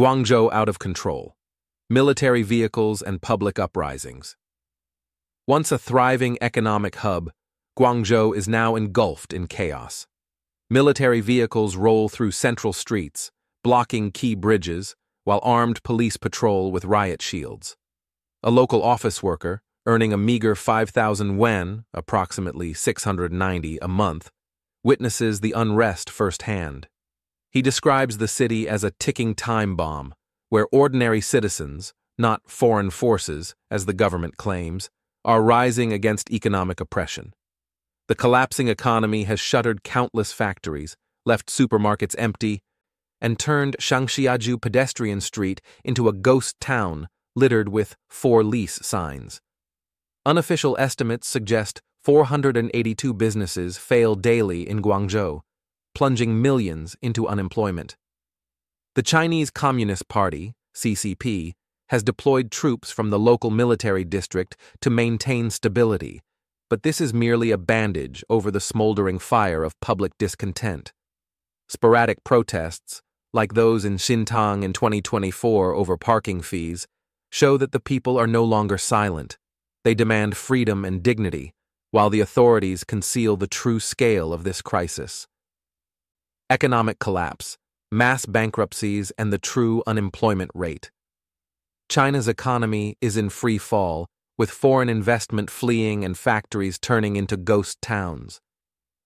Guangzhou out of control. Military vehicles and public uprisings. Once a thriving economic hub, Guangzhou is now engulfed in chaos. Military vehicles roll through central streets, blocking key bridges, while armed police patrol with riot shields. A local office worker, earning a meager 5,000 yuan, approximately 690 a month, witnesses the unrest firsthand. He describes the city as a ticking time bomb, where ordinary citizens, not foreign forces, as the government claims, are rising against economic oppression. The collapsing economy has shuttered countless factories, left supermarkets empty, and turned Shangxiaju Pedestrian Street into a ghost town littered with for lease signs. Unofficial estimates suggest 482 businesses fail daily in Guangzhou, plunging millions into unemployment. The Chinese Communist Party, CCP, has deployed troops from the local military district to maintain stability, but this is merely a bandage over the smoldering fire of public discontent. Sporadic protests, like those in Xintang in 2024 over parking fees, show that the people are no longer silent. They demand freedom and dignity, while the authorities conceal the true scale of this crisis. Economic collapse, mass bankruptcies, and the true unemployment rate. China's economy is in free fall, with foreign investment fleeing and factories turning into ghost towns.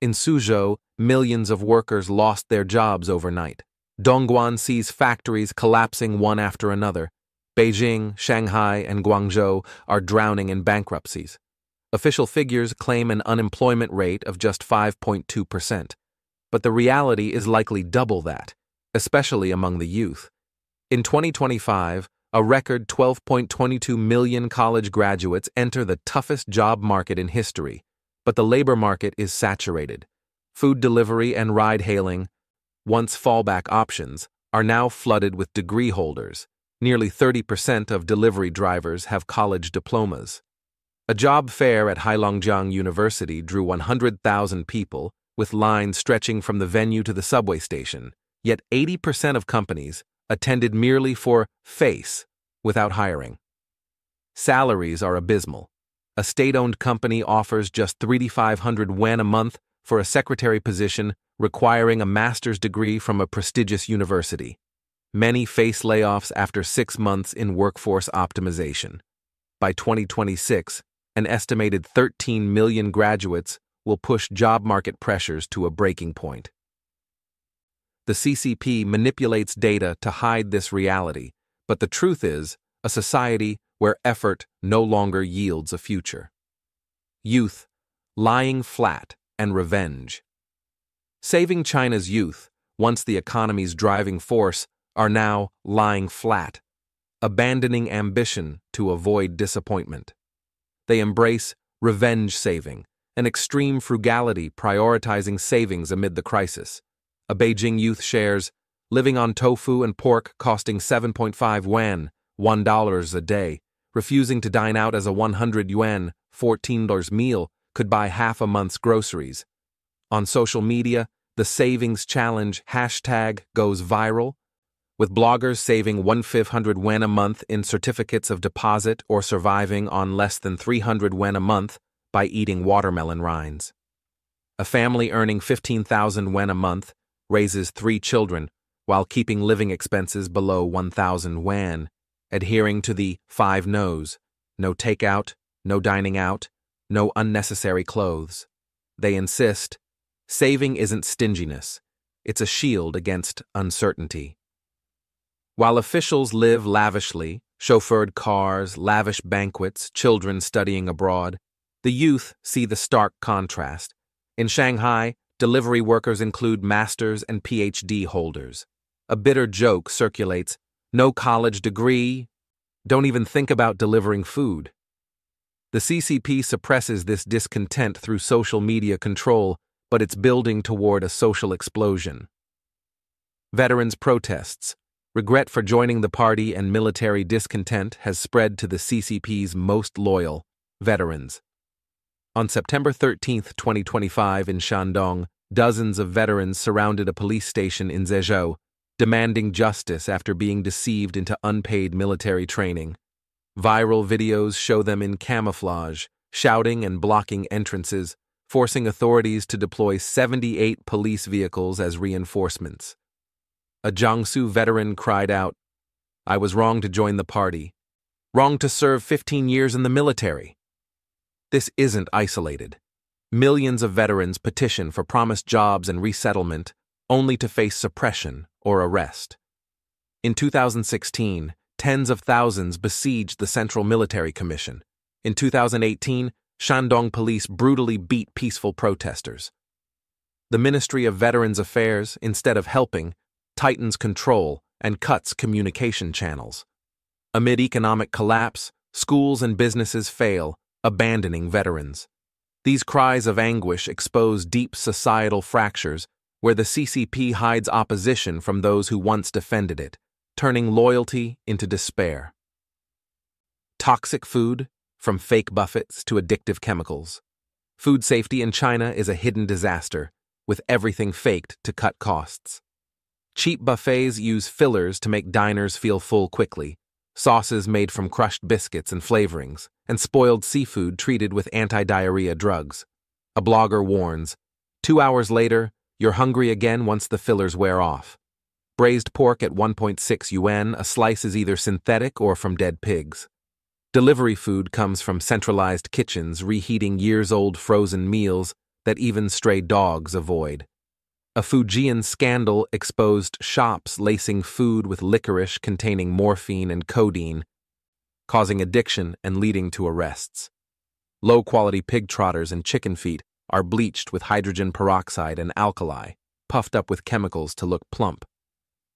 In Suzhou, millions of workers lost their jobs overnight. Dongguan sees factories collapsing one after another. Beijing, Shanghai, and Guangzhou are drowning in bankruptcies. Official figures claim an unemployment rate of just 5.2%, but the reality is likely double that, especially among the youth. In 2025, a record 12.22 million college graduates enter the toughest job market in history, but the labor market is saturated. Food delivery and ride-hailing, once fallback options, are now flooded with degree holders. Nearly 30% of delivery drivers have college diplomas. A job fair at Heilongjiang University drew 100,000 people, with lines stretching from the venue to the subway station, yet 80% of companies attended merely for face, without hiring. Salaries are abysmal. A state-owned company offers just 3,500 yuan a month for a secretary position requiring a master's degree from a prestigious university. Many face layoffs after 6 months in workforce optimization. By 2026, an estimated 13 million graduates will push job market pressures to a breaking point. The CCP manipulates data to hide this reality, but the truth is a society where effort no longer yields a future. Youth, lying flat, and revenge. Saving China's youth, once the economy's driving force, are now lying flat, abandoning ambition to avoid disappointment. They embrace revenge saving, an extreme frugality prioritizing savings amid the crisis. A Beijing youth shares, living on tofu and pork costing 7.5 yuan, $1 a day, refusing to dine out as a 100 yuan, $14 meal could buy half a month's groceries. On social media, the savings challenge hashtag goes viral, with bloggers saving 1,500 yuan a month in certificates of deposit or surviving on less than 300 yuan a month by eating watermelon rinds. A family earning 15,000 yuan a month raises 3 children while keeping living expenses below 1,000 yuan, adhering to the 5 no's: no takeout, no dining out, no unnecessary clothes. They insist, saving isn't stinginess, it's a shield against uncertainty. While officials live lavishly, chauffeured cars, lavish banquets, children studying abroad, the youth see the stark contrast. In Shanghai, delivery workers include masters and PhD holders. A bitter joke circulates, no college degree, don't even think about delivering food. The CCP suppresses this discontent through social media control, but it's building toward a social explosion. Veterans' protests. Regret for joining the party and military discontent has spread to the CCP's most loyal, veterans. On September 13, 2025 in Shandong, dozens of veterans surrounded a police station in Zhezhou, demanding justice after being deceived into unpaid military training. Viral videos show them in camouflage, shouting and blocking entrances, forcing authorities to deploy 78 police vehicles as reinforcements. A Jiangsu veteran cried out, "I was wrong to join the party. Wrong to serve 15 years in the military." This isn't isolated. Millions of veterans petition for promised jobs and resettlement, only to face suppression or arrest. In 2016, tens of thousands besieged the Central Military Commission. In 2018, Shandong police brutally beat peaceful protesters. The Ministry of Veterans Affairs, instead of helping, tightens control and cuts communication channels. Amid economic collapse, schools and businesses fail, abandoning veterans. These cries of anguish expose deep societal fractures where the CCP hides opposition from those who once defended it, turning loyalty into despair. Toxic food, from fake buffets to addictive chemicals. Food safety in China is a hidden disaster, with everything faked to cut costs. Cheap buffets use fillers to make diners feel full quickly, sauces made from crushed biscuits and flavorings, and spoiled seafood treated with anti-diarrhea drugs. A blogger warns, 2 hours later, you're hungry again once the fillers wear off. Braised pork at 1.6 yuan, a slice is either synthetic or from dead pigs. Delivery food comes from centralized kitchens reheating years-old frozen meals that even stray dogs avoid. A Fujian scandal exposed shops lacing food with licorice containing morphine and codeine, causing addiction and leading to arrests. Low-quality pig trotters and chicken feet are bleached with hydrogen peroxide and alkali, puffed up with chemicals to look plump.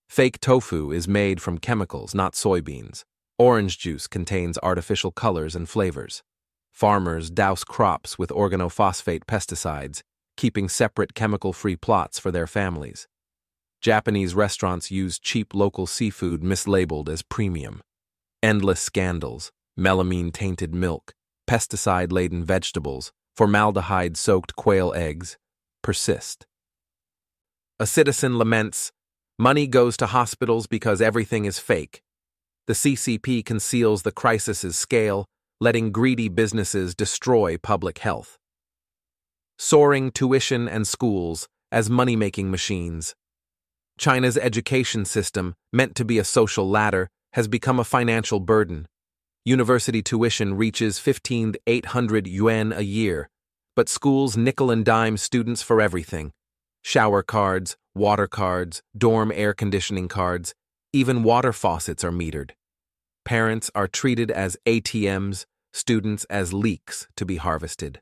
Fake tofu is made from chemicals, not soybeans. Orange juice contains artificial colors and flavors. Farmers douse crops with organophosphate pesticides, keeping separate chemical-free plots for their families. Japanese restaurants use cheap local seafood mislabeled as premium. Endless scandals, melamine-tainted milk, pesticide-laden vegetables, formaldehyde-soaked quail eggs, persist. A citizen laments, "Money goes to hospitals because everything is fake." The CCP conceals the crisis's scale, letting greedy businesses destroy public health. Soaring tuition and schools as money-making machines. China's education system, meant to be a social ladder, has become a financial burden. University tuition reaches 15,800 yuan a year, but schools nickel and dime students for everything. Shower cards, water cards, dorm air conditioning cards, even water faucets are metered. Parents are treated as ATMs, students as leeks to be harvested.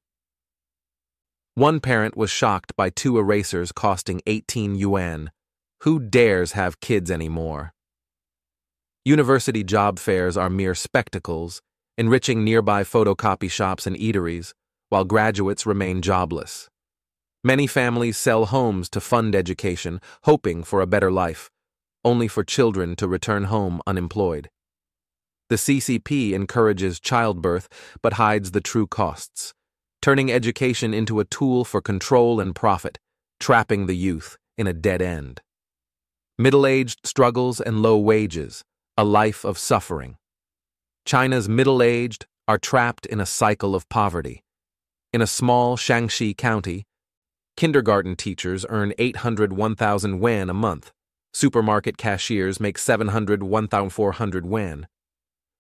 One parent was shocked by 2 erasers costing 18 yuan. Who dares have kids anymore? University job fairs are mere spectacles, enriching nearby photocopy shops and eateries, while graduates remain jobless. Many families sell homes to fund education, hoping for a better life, only for children to return home unemployed. The CCP encourages childbirth but hides the true costs, turning education into a tool for control and profit, trapping the youth in a dead end. Middle-aged struggles and low wages, a life of suffering. China's middle-aged are trapped in a cycle of poverty. In a small Shaanxi county, kindergarten teachers earn 801,000 yuan a month. Supermarket cashiers make 701,400 yuan.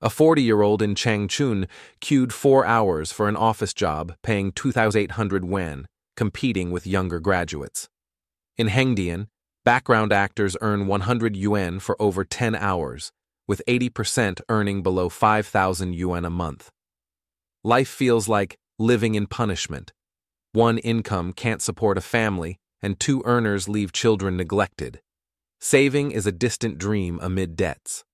A 40-year-old in Changchun queued 4 hours for an office job paying 2,800 yuan, competing with younger graduates. In Hengdian, background actors earn 100 yuan for over 10 hours, with 80% earning below 5,000 yuan a month. Life feels like living in punishment. One income can't support a family, and 2 earners leave children neglected. Saving is a distant dream amid debts.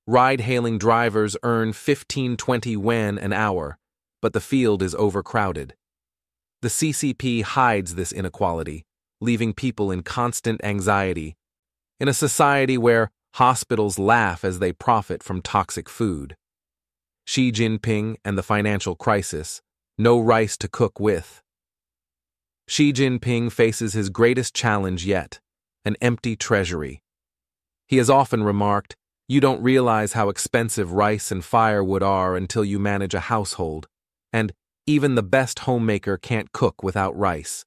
Ride-hailing drivers earn 15-20 yuan an hour, but the field is overcrowded. The CCP hides this inequality, leaving people in constant anxiety, in a society where hospitals laugh as they profit from toxic food. Xi Jinping and the financial crisis, no rice to cook with. Xi Jinping faces his greatest challenge yet, an empty treasury. He has often remarked, "You don't realize how expensive rice and firewood are until you manage a household," and even the best homemaker can't cook without rice.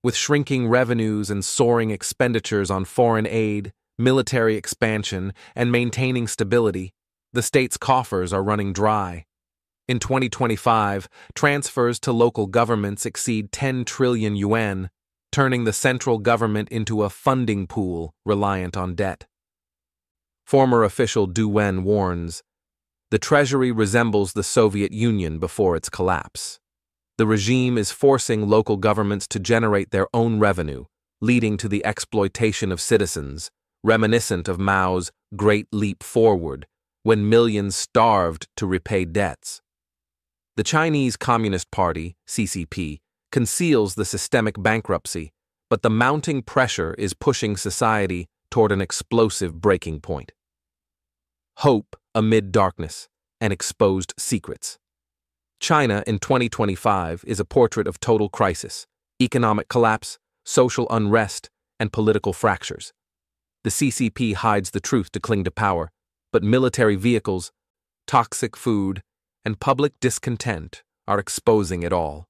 With shrinking revenues and soaring expenditures on foreign aid, military expansion, and maintaining stability, the state's coffers are running dry. In 2025, transfers to local governments exceed 10 trillion yuan, turning the central government into a funding pool reliant on debt. Former official Du Wen warns, "The treasury resembles the Soviet Union before its collapse. The regime is forcing local governments to generate their own revenue, leading to the exploitation of citizens, reminiscent of Mao's Great Leap Forward, when millions starved to repay debts." The Chinese Communist Party, CCP, conceals the systemic bankruptcy, but the mounting pressure is pushing society toward an explosive breaking point. Hope amid darkness and exposed secrets. China in 2025 is a portrait of total crisis, economic collapse, social unrest, and political fractures. The CCP hides the truth to cling to power, but military vehicles, toxic food, and public discontent are exposing it all.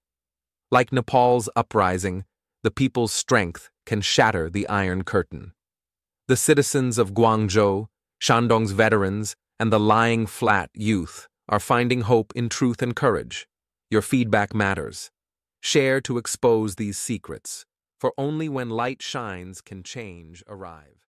Like Nepal's uprising, the people's strength can shatter the Iron Curtain. The citizens of Guangzhou, Shandong's veterans, and the lying flat youth are finding hope in truth and courage. Your feedback matters. Share to expose these secrets, for only when light shines can change arrive.